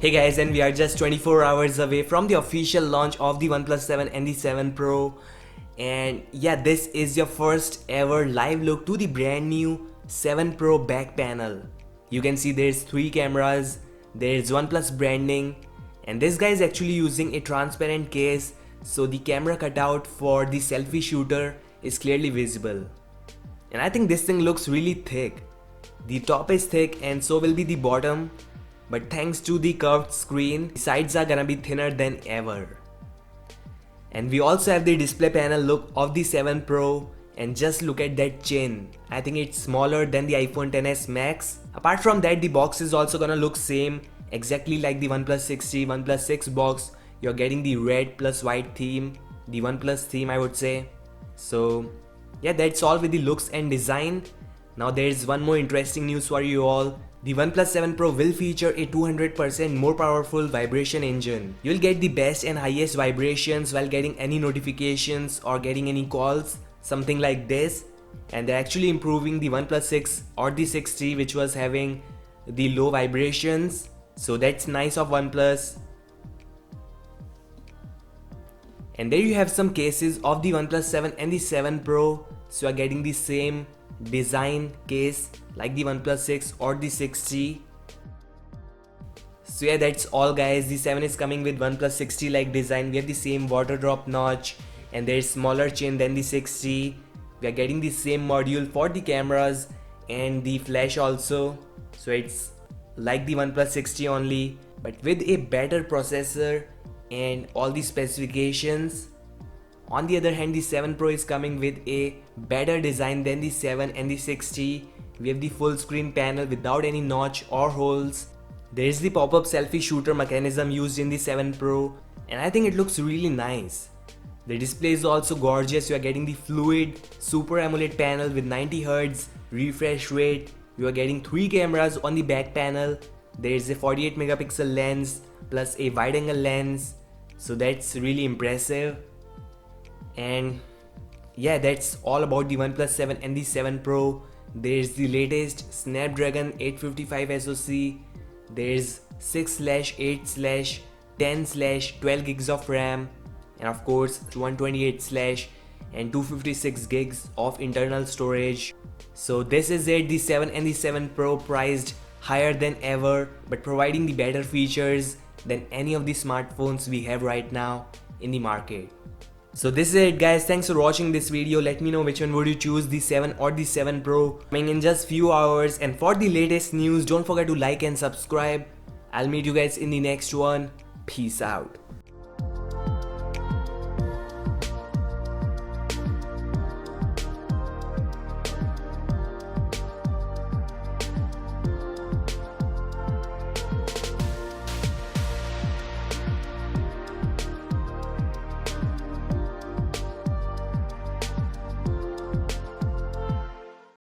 Hey guys, and we are just 24 hours away from the official launch of the OnePlus 7 and the 7 Pro. And yeah, this is your first ever live look to the brand new 7 Pro back panel. You can see there's 3 cameras, there's OnePlus branding, and this guy is actually using a transparent case, so the camera cutout for the selfie shooter is clearly visible. And I think this thing looks really thick. The top is thick and so will be the bottom. But thanks to the curved screen, the sides are gonna be thinner than ever. And we also have the display panel look of the 7 Pro, and just look at that chin. I think it's smaller than the iPhone XS Max. Apart from that, the box is also gonna look same, exactly like the OnePlus 6T, OnePlus 6 box. You're getting the red plus white theme, the OnePlus theme I would say. So yeah, that's all with the looks and design. Now there's one more interesting news for you all. The OnePlus 7 Pro will feature a 200% more powerful vibration engine. You'll get the best and highest vibrations while getting any notifications or getting any calls, something like this. And they're actually improving the OnePlus 6 or the 6T, which was having the low vibrations. So that's nice of OnePlus. And there you have some cases of the OnePlus 7 and the 7 Pro. So you're getting the same design case like the OnePlus 6 or the 6T. So yeah, that's all guys. The 7 is coming with OnePlus 6T like design. We have the same water drop notch and there is smaller chin than the 6T. We are getting the same module for the cameras and the flash also. So it's like the OnePlus 6T only, but with a better processor and all the specifications. On the other hand, the 7 Pro is coming with a better design than the 7 and the 6T. We have the full screen panel without any notch or holes. There is the pop-up selfie shooter mechanism used in the 7 Pro, and I think it looks really nice. The display is also gorgeous. You are getting the fluid Super AMOLED panel with 90Hz refresh rate. You are getting 3 cameras on the back panel. There is a 48 megapixel lens plus a wide angle lens. So that's really impressive. And yeah, that's all about the OnePlus 7 and the 7 Pro. There's the latest Snapdragon 855 SoC. There's 6/8/10/12 gigs of RAM, and of course 128/ and 256 gigs of internal storage. So this is it, the 7 and the 7 Pro priced higher than ever, but providing the better features than any of the smartphones we have right now in the market. So this is it guys, thanks for watching this video. Let me know which one would you choose, the 7 or the 7 Pro, coming in just few hours. And for the latest news, don't forget to like and subscribe. I'll meet you guys in the next one. Peace out.